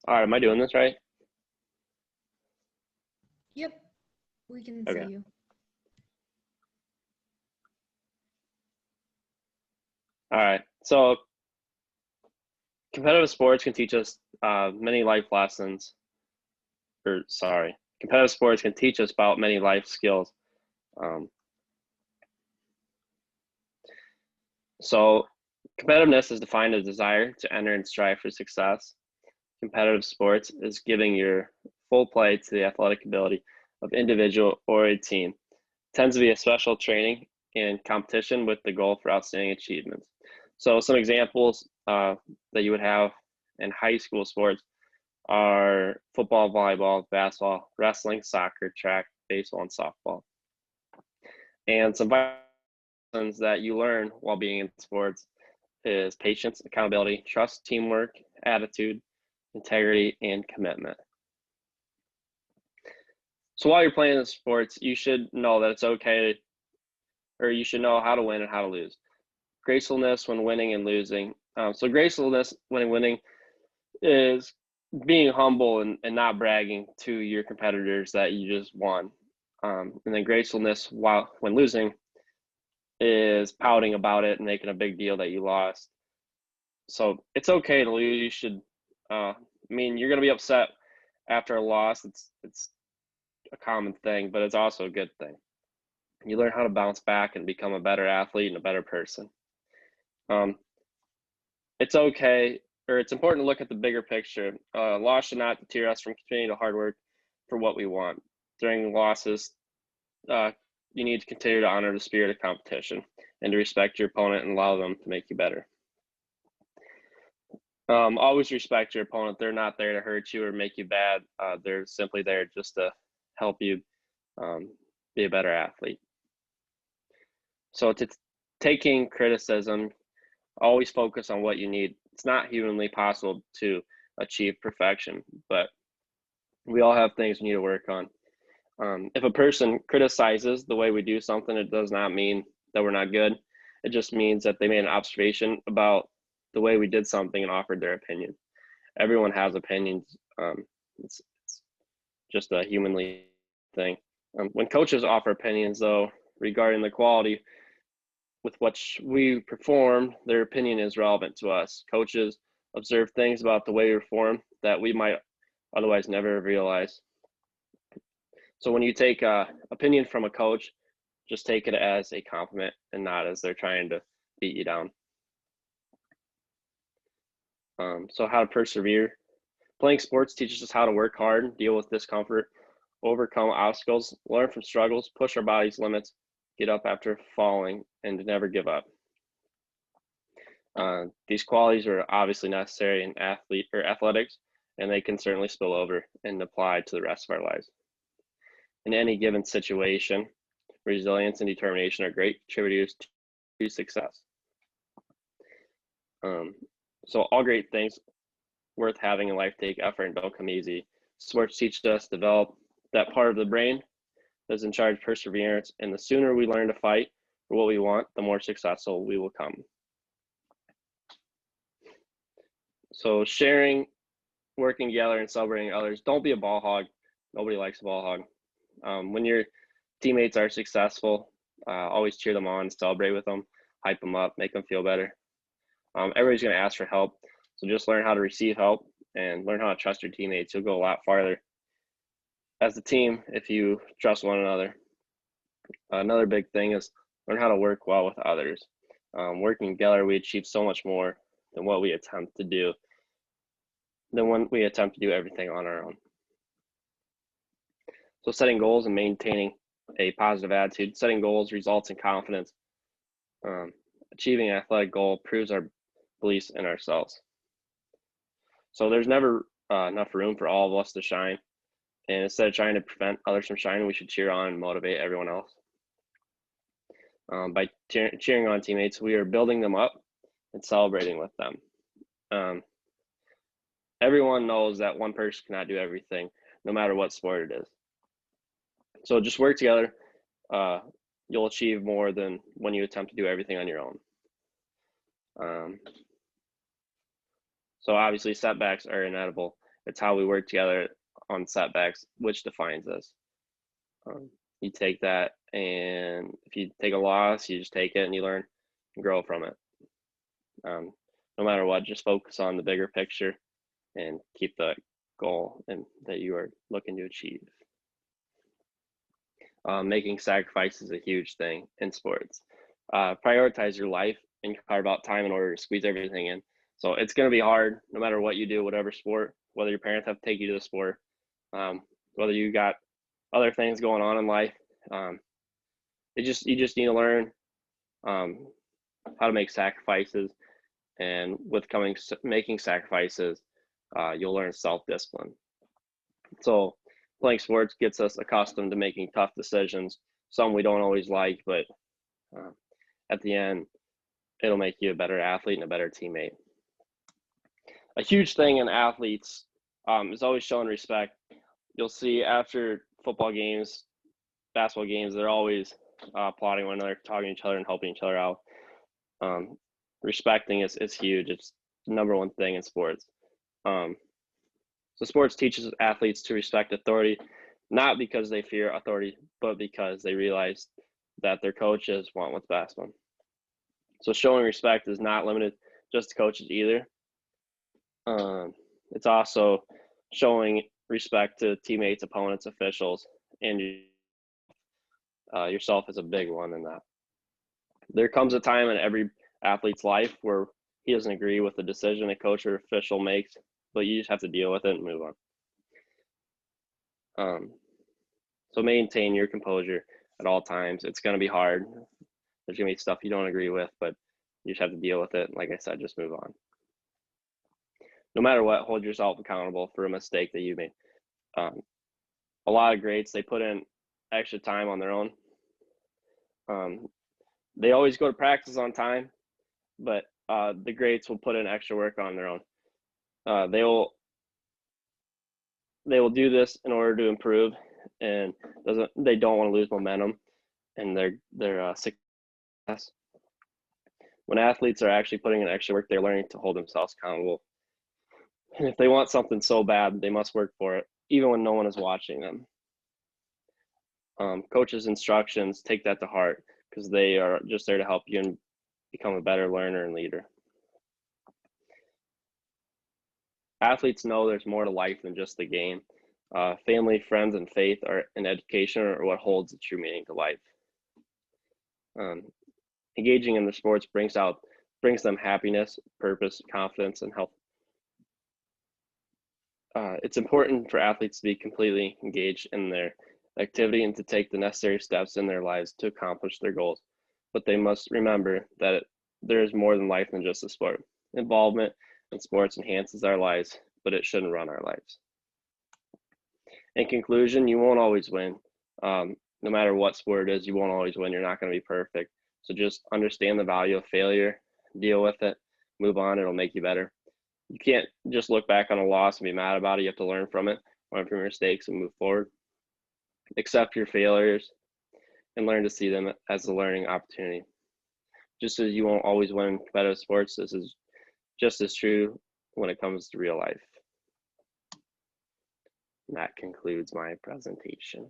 All right, am I doing this right? Yep, we can see Okay. you. All right. So competitive sports can teach us many life lessons, or sorry, competitive sports can teach us about many life skills. Um, so competitiveness is defined as desire to enter and strive for success. Competitive sports is giving your full play to the athletic ability of individual or a team. It tends to be a special training and competition with the goal for outstanding achievements. So some examples that you would have in high school sports are football, volleyball, basketball, wrestling, soccer, track, baseball, and softball. And some lessons that you learn while being in sports is patience, accountability, trust, teamwork, attitude, integrity, and commitment. So while you're playing the sports, you should know that it's okay, or you should know how to win and how to lose. Gracefulness when winning and losing. So gracefulness when winning is being humble and not bragging to your competitors that you just won. And then gracefulness while when losing is pouting about it and making a big deal that you lost. So it's okay to lose. You should. You're going to be upset after a loss. It's a common thing, but it's also a good thing. You learn how to bounce back and become a better athlete and a better person. Um, it's okay, or it's important to look at the bigger picture. Loss should not deter us from continuing to hard work for what we want. During losses, uh, you need to continue to honor the spirit of competition and to respect your opponent and allow them to make you better. Always respect your opponent. They're not there to hurt you or make you bad. They're simply there just to help you um, be a better athlete. So to taking criticism, always focus on what you need. It's not humanly possible to achieve perfection, but we all have things we need to work on. If a person criticizes the way we do something, it does not mean that we're not good. It just means that they made an observation about the way we did something and offered their opinion. Everyone has opinions. It's just a humanly thing. When coaches offer opinions, though, regarding the quality with which we perform, their opinion is relevant to us. Coaches observe things about the way we perform that we might otherwise never realize. So when you take opinion from a coach, just take it as a compliment and not as they're trying to beat you down. So how to persevere. Playing sports teaches us how to work hard, deal with discomfort, overcome obstacles, learn from struggles, push our body's limits, get up after falling, and to never give up. These qualities are obviously necessary in athletics, and they can certainly spill over and apply to the rest of our lives. In any given situation, resilience and determination are great contributors to success. Um, so all great things worth having in life take effort and don't come easy. Sports teach us to develop that part of the brain that's in charge of perseverance, and the sooner we learn to fight for what we want, the more successful we will come. So sharing, working together, and celebrating others. Don't be a ball hog. Nobody likes a ball hog. When your teammates are successful, always cheer them on, celebrate with them, hype them up, make them feel better. Everybody's going to ask for help, so just learn how to receive help and learn how to trust your teammates. You'll go a lot farther as a team if you trust one another. Another big thing is learn how to work well with others. Working together, we achieve so much more than what we attempt to do, than when we attempt to do everything on our own. So setting goals and maintaining a positive attitude. Setting goals results in confidence. Achieving an athletic goal proves our beliefs in ourselves. So there's never enough room for all of us to shine. And instead of trying to prevent others from shining, we should cheer on and motivate everyone else. By cheering on teammates, we are building them up and celebrating with them. Everyone knows that one person cannot do everything, no matter what sport it is. So just work together. You'll achieve more than when you attempt to do everything on your own. So obviously setbacks are inevitable, It's how we work together on setbacks, which defines us. You take that, and if you take a loss, you just take it and you learn and grow from it. No matter what, just focus on the bigger picture and keep the goal and that you are looking to achieve. Making sacrifices is a huge thing in sports. Prioritize your life and carve out time in order to squeeze everything in. So it's going to be hard no matter what you do, whatever sport, whether your parents have to take you to the sport, whether you got other things going on in life. You just need to learn how to make sacrifices, and with making sacrifices, you'll learn self-discipline. So playing sports gets us accustomed to making tough decisions, some we don't always like, but at the end, it'll make you a better athlete and a better teammate. A huge thing in athletes is always showing respect. You'll see after football games, basketball games, they're always applauding one another, talking to each other and helping each other out. Respecting is huge. It's the number one thing in sports. So sports teaches athletes to respect authority, not because they fear authority, but because they realize that their coaches want what's best for them. So showing respect is not limited just to coaches either. It's also showing respect to teammates, opponents, officials, and yourself is a big one in that. There comes a time in every athlete's life where he doesn't agree with the decision a coach or official makes, but you just have to deal with it and move on. So maintain your composure at all times. It's going to be hard. There's going to be stuff you don't agree with, but you just have to deal with it. Like I said, just move on. No matter what, hold yourself accountable for a mistake that you made. A lot of greats, they put in extra time on their own. They always go to practice on time, but the greats will put in extra work on their own. They will do this in order to improve, and they don't want to lose momentum and their success. When athletes are actually putting in extra work, they're learning to hold themselves accountable. And if they want something so bad, they must work for it, even when no one is watching them. Coaches' instructions, take that to heart, because they are just there to help you and become a better learner and leader. Athletes know there's more to life than just the game. Family, friends, and faith and education are what holds the true meaning to life. Engaging in the sports brings them happiness, purpose, confidence, and health. It's important for athletes to be completely engaged in their activity and to take the necessary steps in their lives to accomplish their goals. But they must remember that there is more than life than just a sport. Involvement in sports enhances our lives, but it shouldn't run our lives. In conclusion, you won't always win. No matter what sport it is, you won't always win. You're not going to be perfect. So just understand the value of failure, deal with it, move on. It'll make you better. You can't just look back on a loss and be mad about it. You have to learn from it, learn from your mistakes, and move forward. Accept your failures and learn to see them as a learning opportunity. Just as you won't always win in competitive sports, this is just as true when it comes to real life. And that concludes my presentation.